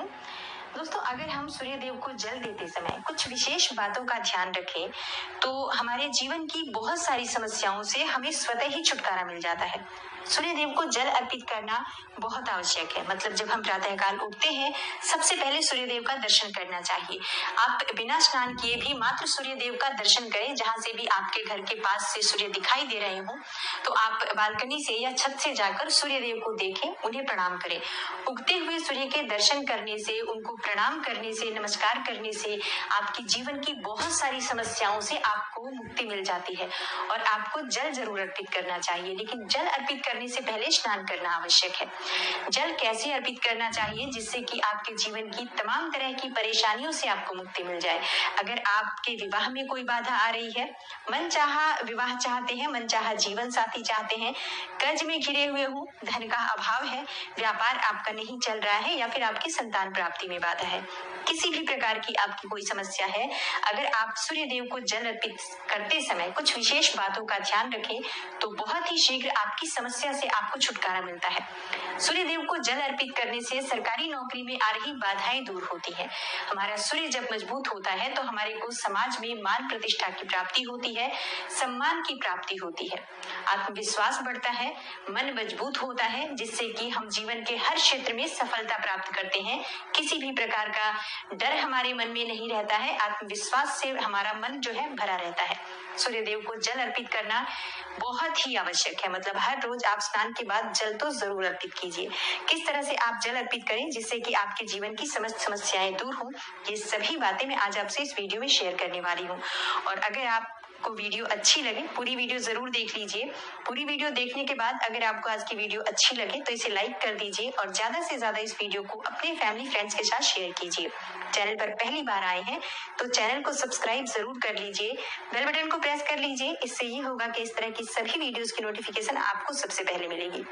हूँ। दोस्तों, अगर हम सूर्य देव को जल देते समय कुछ विशेष बातों का ध्यान रखें तो हमारे जीवन की बहुत सारी समस्याओं से हमें स्वतः ही छुटकारा मिल जाता है। सूर्य देव को जल अर्पित करना बहुत आवश्यक है। मतलब जब हम प्रातःकाल उठते हैं, सबसे पहले सूर्य देव का दर्शन करना चाहिए। आप बिना स्नान किए भी मात्र सूर्य देव का दर्शन करें। जहां से भी आपके घर के पास से सूर्य दिखाई दे रहे हो, तो आप बालकनी से या छत से जाकर सूर्य देव को देखें, उन्हें प्रणाम करें। उगते हुए सूर्य के दर्शन करने से, उनको प्रणाम करने से, नमस्कार करने से आपके जीवन की बहुत सारी समस्याओं से आपको मुक्ति मिल जाती है। और आपको जल जरूर अर्पित करना चाहिए, लेकिन जल अर्पित करने से पहले स्नान करना आवश्यक है। जल कैसे अर्पित करना चाहिए जिससे कि आपके जीवन की तमाम तरह की परेशानियों से आपको मुक्ति मिल जाए। अगर आपके विवाह में कोई बाधा आ रही है, मनचाहा विवाह चाहते हैं, मनचाहा जीवन साथी चाहते हैं, कर्ज में घिरे हुए हो, धन का अभाव है, व्यापार आपका नहीं चल रहा है, या फिर आपकी संतान प्राप्ति में बाधा है, किसी भी प्रकार की आपकी कोई समस्या है, अगर आप सूर्य देव को जल अर्पित करते समय कुछ विशेष बातों का ध्यान रखें तो बहुत ही शीघ्र आपकी समस्या से आपको छुटकारा मिलता है। सूर्य देव को जल अर्पित करने से सरकारी नौकरी में आ रही बाधाएं दूर होती हैं। हमारा सूर्य जब मजबूत होता है तो हमारे को समाज में मान प्रतिष्ठा की प्राप्ति होती है, सम्मान की प्राप्ति होती है, आत्मविश्वास बढ़ता है, मन मजबूत होता है, जिससे कि हम जीवन के हर क्षेत्र में सफलता प्राप्त करते हैं। किसी भी प्रकार का डर हमारे मन में नहीं रहता है, आत्मविश्वास से हमारा मन जो है भरा रहता है। सूर्य देव को जल अर्पित करना बहुत ही आवश्यक है। मतलब हर रोज आप स्नान के बाद जल तो जरूर अर्पित कीजिए। किस तरह से आप जल अर्पित करें जिससे कि आपके जीवन की समस्त समस्याएं दूर हो, ये सभी बातें मैं आज आपसे इस वीडियो में शेयर करने वाली हूँ। और अगर आपको वीडियो अच्छी लगे, पूरी वीडियो जरूर देख लीजिए। पूरी वीडियो देखने के बाद अगर आपको आज की वीडियो अच्छी लगे तो इसे लाइक कर दीजिए और ज्यादा से ज्यादा इस वीडियो को अपने फैमिली फ्रेंड्स के साथ शेयर कीजिए। चैनल पर पहली बार आए हैं तो चैनल को सब्सक्राइब जरूर कर लीजिए, बेल बटन को प्रेस कर लीजिए। इससे ये होगा कि इस तरह की सभी वीडियोस की नोटिफिकेशन आपको सबसे पहले मिलेगी।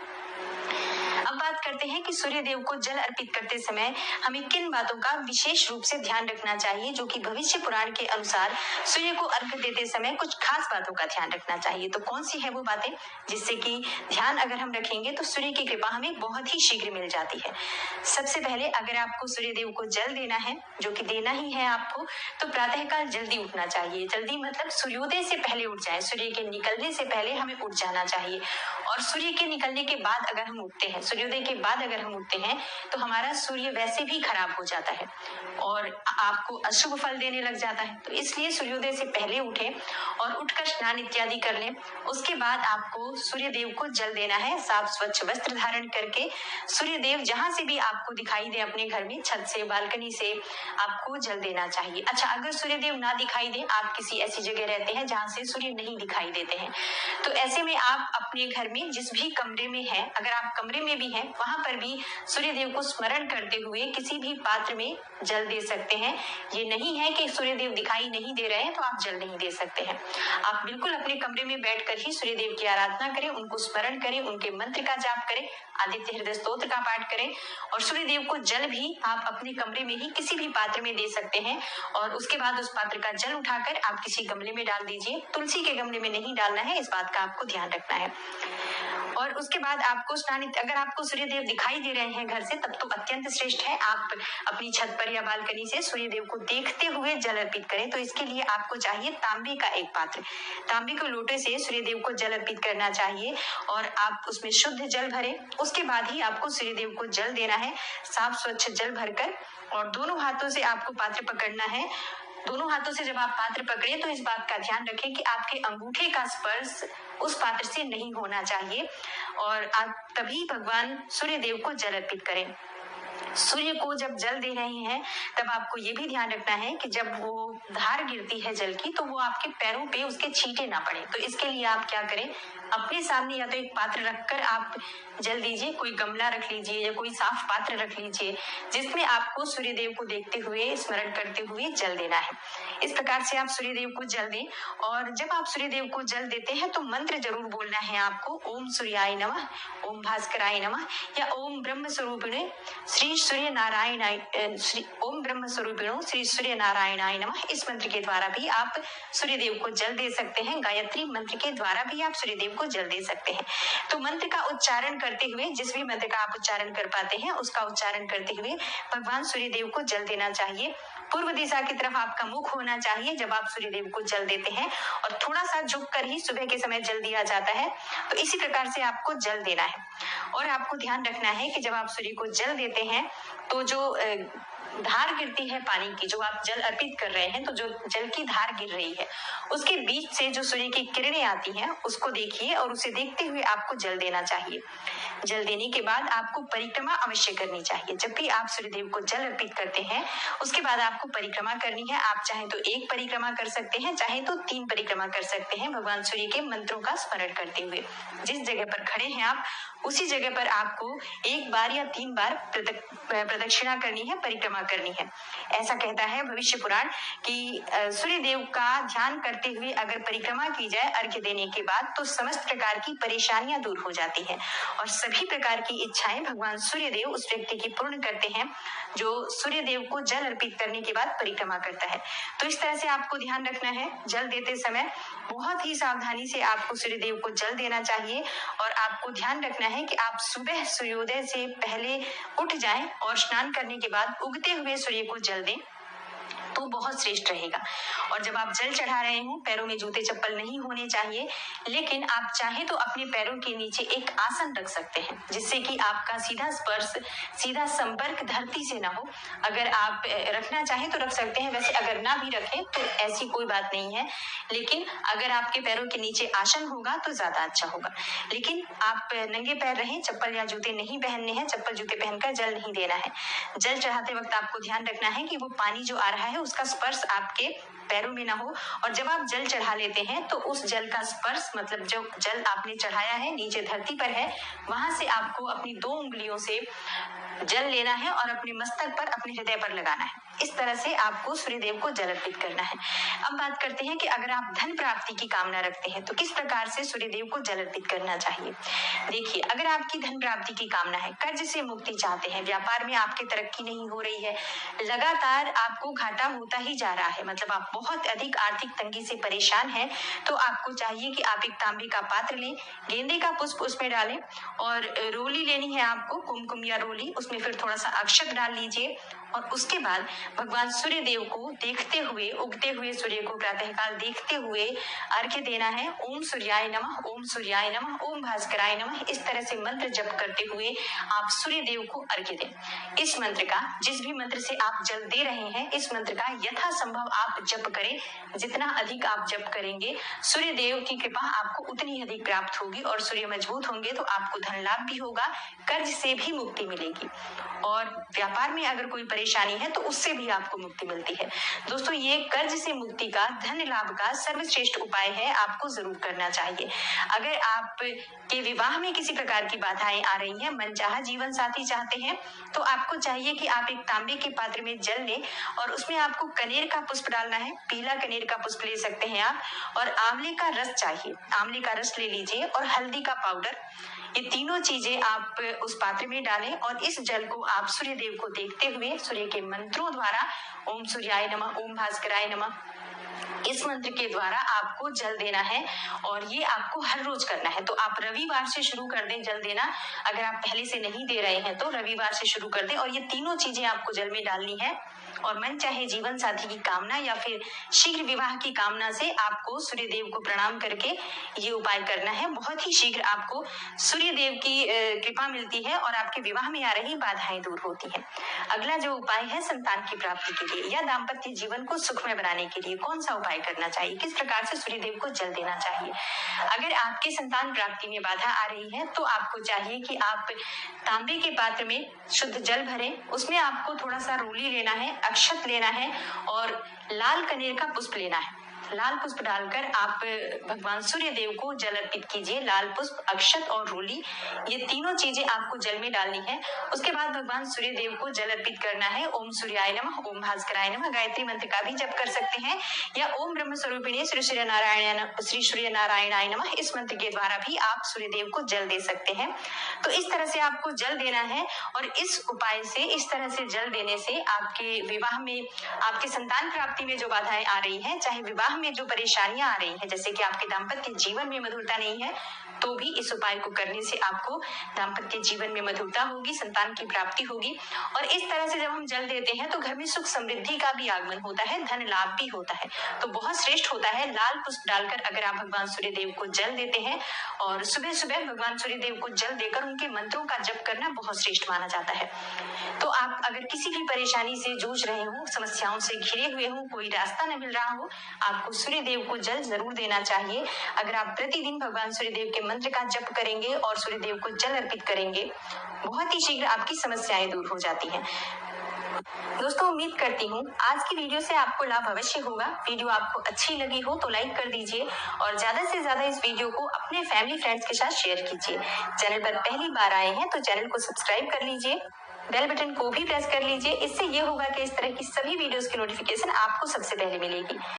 अब बात करते हैं कि सूर्य देव को जल अर्पित करते समय हमें किन बातों का विशेष रूप से ध्यान रखना चाहिए, जो कि भविष्य पुराण के अनुसार सूर्य को अर्घ देते समय कुछ खास बातों का ध्यान रखना चाहिए। तो कौन सी है वो बातें जिससे कि ध्यान अगर हम रखेंगे तो सूर्य की कृपा हमें बहुत ही शीघ्र मिल जाती है। सबसे पहले अगर आपको सूर्य देव को जल देना है, जो कि देना ही है आपको, तो प्रातःकाल जल्दी उठना चाहिए। जल्दी मतलब सूर्योदय से पहले उठ जाए, सूर्य के निकलने से पहले हमें उठ जाना चाहिए। और सूर्य के निकलने के बाद अगर हम उठते हैं, सूर्योदय के बाद अगर हम उठते हैं, तो हमारा सूर्य वैसे भी खराब हो जाता है और आपको अशुभ फल देने लग जाता है। तो इसलिए सूर्योदय से पहले उठें और उठकर स्नान इत्यादि कर लें। उसके बाद आपको सूर्य देव को जल देना है। साफ स्वच्छ वस्त्र धारण करके सूर्य देव जहां से भी आपको दिखाई दे, अपने घर में छत से, बालकनी से आपको जल देना चाहिए। अच्छा, अगर सूर्य देव ना दिखाई दे, आप किसी ऐसी जगह रहते हैं जहां से सूर्य नहीं दिखाई देते हैं, तो ऐसे में आप अपने घर में जिस भी कमरे में हैं, अगर आप कमरे में भी हैं, वहां पर भी सूर्य देव को स्मरण करते हुए किसी भी पात्र में जल दे सकते हैं। ये नहीं है कि सूर्य देव दिखाई नहीं दे रहे हैं तो आप जल नहीं दे सकते हैं। आप बिल्कुल अपने कमरे में बैठकर ही सूर्य देव की आराधना करें, उनको स्मरण करें, उनके मंत्र का जाप करें, आदित्य हृदय स्तोत्र का पाठ करें। और सूर्य देव को जल भी आप अपने कमरे में ही किसी भी पात्र में दे सकते हैं। और उसके बाद उस पात्र का जल उठाकर आप किसी गमले में डाल दीजिए। तुलसी के गमले में नहीं डालना है, इस बात का आपको ध्यान रखना है। और उसके बाद आपको स्नान, अगर आपको सूर्य देव दिखाई दे रहे हैं घर से, तब तो अत्यंत श्रेष्ठ है। आप अपनी छत पर या बालकनी से सूर्य देव को देखते हुए जल अर्पित करें। तो इसके लिए आपको चाहिए तांबे का एक पात्र। तांबे के लोटे से सूर्य देव को जल अर्पित करना चाहिए और आप उसमें शुद्ध जल भरें। उसके बाद ही आपको सूर्य देव को जल देना है, साफ स्वच्छ जल भरकर। और दोनों हाथों से आपको पात्र पकड़ना है। दोनों हाथों से जब आप पात्र पकड़े तो इस बात का ध्यान रखें कि आपके अंगूठे का स्पर्श उस पात्र से नहीं होना चाहिए। और आप तभी भगवान सूर्य देव को जल अर्पित करें। सूर्य को जब जल दे रहे हैं तब आपको ये भी ध्यान रखना है कि जब वो धार गिरती है जल की, तो वो आपके पैरों पे उसके छींटे ना पड़े। तो इसके लिए आप क्या करें, अपने सामने या तो एक पात्र रखकर आप जल दीजिए, कोई गमला रख लीजिए या कोई साफ पात्र रख लीजिए, जिसमें आपको सूर्य देव को देखते हुए, स्मरण करते हुए जल देना है। इस प्रकार से आप सूर्य देव को जल दें। और जब आप सूर्य देव को जल देते हैं तो मंत्र जरूर बोलना है आपको। ओम सूर्याय नमः, ओम भास्कराय नमः, या ओम ब्रह्म स्वरूपिणे श्री सूर्य नारायणाय श्री ओम ब्रह्म स्वरूपिणो श्री सूर्य नारायणाय नमः, इस मंत्र के द्वारा भी आप सूर्य देव को जल दे सकते हैं। गायत्री मंत्र के द्वारा भी आप सूर्य देव को जल दे सकते हैं। तो मंत्र का उच्चारण करते हुए, जिस भी मंत्र का आप उच्चारण कर पाते हैं उसका उच्चारण करते हुए भगवान सूर्य देव को जल देना चाहिए। पूर्व दिशा की तरफ आपका मुख होना चाहिए जब आप सूर्य देव को जल देते हैं, और थोड़ा सा झुक कर ही सुबह के समय जल दिया जाता है। तो इसी प्रकार से आपको जल देना है। और आपको ध्यान रखना है कि जब आप सूर्य को जल देते हैं तो जो धार गिरती है पानी की, जो आप जल अर्पित कर रहे हैं, तो जो जल की धार गिर रही है उसके बीच से जो सूर्य की किरणें आती हैं उसको देखिए और उसे देखते हुए आपको जल देना चाहिए। जल देने के बाद आपको परिक्रमा अवश्य करनी चाहिए। जब भी आप सूर्यदेव को जल अर्पित करते हैं उसके बाद आपको परिक्रमा करनी है। आप चाहे तो एक परिक्रमा कर सकते हैं, चाहे तो 3 परिक्रमा कर सकते हैं, भगवान सूर्य के मंत्रों का स्मरण करते हुए। जिस जगह पर खड़े हैं आप उसी जगह पर आपको 1 बार या 3 बार प्रदक्षिणा करनी है, परिक्रमा करनी है। ऐसा कहता है भविष्य पुराण कि सूर्य देव का ध्यान करते हुए अगर परिक्रमा की जाए अर्घ्य देने के बाद तो समस्त प्रकार की परेशानियां दूर हो जाती हैं और सभी प्रकार की इच्छाएं भगवान सूर्य देव उस व्यक्ति की पूर्ण करते हैं जो सूर्य देव को जल अर्पित करने के बाद परिक्रमा करता है। तो इस तरह से आपको ध्यान रखना है, जल देते समय बहुत ही सावधानी से आपको सूर्य देव को जल देना चाहिए। और आपको ध्यान रखना है कि आप सुबह सूर्योदय से पहले उठ जाएं और स्नान करने के बाद उगते हुए सूर्य को जल दें तो बहुत श्रेष्ठ रहेगा। और जब आप जल चढ़ा रहे हो पैरों में जूते चप्पल नहीं होने चाहिए, लेकिन आप चाहे तो अपने पैरों के नीचे एक आसन रख सकते हैं जिससे कि आपका सीधा स्पर्श, सीधा संपर्क धरती से ना हो। अगर आप रखना चाहें तो रख सकते हैं, वैसे अगर ना भी रखें तो ऐसी कोई बात नहीं है, लेकिन अगर आपके पैरों के नीचे आसन होगा तो ज्यादा अच्छा होगा। लेकिन आप नंगे पैर रहें, चप्पल या जूते नहीं पहनने हैं, चप्पल जूते पहनकर जल नहीं देना है। जल चढ़ाते वक्त आपको ध्यान रखना है कि वो पानी जो आ रहा है उसका स्पर्श आपके पैरों में ना हो। और जब आप जल चढ़ा लेते हैं तो उस जल का स्पर्श, मतलब जो जल आपने चढ़ाया है नीचे धरती पर है, वहां से आपको अपनी 2 उंगलियों से जल लेना है और अपने मस्तक पर, अपने हृदय पर लगाना है। इस तरह से आपको सूर्यदेव को जल अर्पित करना है। अब बात करते हैं कि अगर आप धन प्राप्ति की कामना रखते हैं तो किस प्रकार से सूर्यदेव को जल अर्पित करना चाहिए। देखिए, अगर आपकी धन प्राप्ति की कामना है, कर्ज से मुक्ति चाहते हैं, व्यापार में आपकी तरक्की नहीं हो रही है, लगातार आपको घाटा होता ही जा रहा है, मतलब आप बहुत अधिक आर्थिक तंगी से परेशान हैं, तो आपको चाहिए कि आप एक तांबे का पात्र लें, गेंदे का पुष्प उसमें डालें और रोली लेनी है आपको, कुमकुम या रोली, उसमें फिर थोड़ा सा अक्षत डाल लीजिए। और उसके बाद भगवान सूर्य देव को देखते हुए, उगते हुए सूर्य को प्रातःकाल देखते हुए अर्घ्य देना है। ओम सूर्याय नमः, ओम सूर्याय नमः, ओम भास्कराय नमः, इस तरह से मंत्र जप करते हुए आप सूर्य देव को अर्घ्य दें। इस मंत्र का, जिस भी मंत्र से आप जल दे रहे हैं, इस मंत्र का यथासंभव आप जप करें। जितना अधिक आप जप करेंगे सूर्य देव की कृपा आपको उतनी अधिक प्राप्त होगी और सूर्य मजबूत होंगे तो आपको धन लाभ भी होगा, कर्ज से भी मुक्ति मिलेगी और व्यापार में अगर कोई परेशानी है तो उससे भी आपको मुक्ति मिलती है। दोस्तों, ये कर्ज से मुक्ति का, धन लाभ का सर्वश्रेष्ठ उपाय है, आपको जरूर करना चाहिए। अगर आप के विवाह में किसी प्रकार की बाधाएं आ रही हैं, मनचाहा जीवन साथी चाहते हैं, तो आपको चाहिए कि आप एक तांबे के पात्र में जल लें और उसमें आपको कनेर का पुष्प डालना है। पीला कनेर का पुष्प ले सकते हैं आप, और आंवले का रस चाहिए, आंवले का रस ले लीजिए, और हल्दी का पाउडर। ये तीनों चीजें आप उस पात्र में डालें और इस जल को आप सूर्य देव को देखते हुए सूर्य के मंत्रों द्वारा, ओम सूर्याय नमः, ओम भास्कराय नमः, इस मंत्र के द्वारा आपको जल देना है। और ये आपको हर रोज करना है। तो आप रविवार से शुरू कर दें जल देना, अगर आप पहले से नहीं दे रहे हैं तो रविवार से शुरू कर दें। और ये तीनों चीजें आपको जल में डालनी है और मन चाहे जीवन साथी की कामना या फिर शीघ्र विवाह की कामना से आपको सूर्य देव को प्रणाम करके ये उपाय करना है। बहुत ही शीघ्र आपको सूर्य देव की कृपा मिलती है और आपके विवाह में आ रही बाधाएं दूर होती हैं। अगला जो उपाय है संतान की प्राप्ति के लिए या दाम्पत्य जीवन को सुखमय बनाने के लिए, कौन सा उपाय करना चाहिए, किस प्रकार से सूर्य देव को जल देना चाहिए। अगर आपके संतान प्राप्ति में बाधा आ रही है तो आपको चाहिए कि आप तांबे के पात्र में शुद्ध जल भरें, उसमें आपको थोड़ा सा रोली लेना है, अक्षत लेना है और लाल कनेर का पुष्प लेना है। लाल पुष्प डालकर आप भगवान सूर्य देव को जल अर्पित कीजिए। लाल पुष्प, अक्षत और रोली, ये तीनों चीजें आपको जल में डालनी है। उसके बाद भगवान सूर्य देव को जल अर्पित करना है। ओम सूर्याय नमः, ओम भास्कराय नमः गायत्री मंत्र का भी जप कर सकते हैं, या ओम ब्रह्म स्वरूपिणे श्री सूर्य नारायणाय नमः, इस मंत्र के द्वारा भी आप सूर्य देव को जल दे सकते हैं। तो इस तरह से आपको जल देना है, और इस उपाय से, इस तरह से जल देने से आपके विवाह में, आपके संतान प्राप्ति में जो बाधाएं आ रही हैं, चाहे विवाह में जो परेशानियां आ रही हैं, जैसे कि आपके दाम्पत्य जीवन में मधुरता नहीं है, तो भी इस उपाय को करने से आपको दाम्पत्य जीवन में मधुरता होगी, संतान की प्राप्ति होगी। और इस तरह से जब हम जल देते हैं तो घर में सुख समृद्धि का भी आगमन होता है, धन लाभ भी होता है। तो बहुत श्रेष्ठ होता है लाल पुष्प डालकर अगर आप भगवान सूर्य देव को जल देते हैं, और सुबह सुबह भगवान सूर्य देव को जल देकर उनके मंत्रों का जप करना बहुत श्रेष्ठ माना जाता है। तो आप अगर किसी भी परेशानी से जूझ रहे हो, समस्याओं से घिरे हुए हो, कोई रास्ता न मिल रहा हो, आपको सूर्य देव को जल जरूर देना चाहिए। अगर आप प्रतिदिन भगवान सूर्य देव के मंत्र का जप करेंगे और सूर्य देव को जल अर्पित करेंगे, बहुत ही शीघ्र आपकी समस्याएं दूर हो जाती हैं। दोस्तों, उम्मीद करती हूँ आज की वीडियो से आपको लाभ अवश्य होगा। वीडियो आपको अच्छी लगी हो तो लाइक कर दीजिए, और ज्यादा से ज्यादा इस वीडियो को अपने फैमिली फ्रेंड्स के साथ शेयर कीजिए। चैनल पर पहली बार आए हैं तो चैनल को सब्सक्राइब कर लीजिए, बेल बटन को भी प्रेस कर लीजिए। इससे ये होगा कि इस तरह की सभी वीडियोस की नोटिफिकेशन आपको सबसे पहले मिलेगी।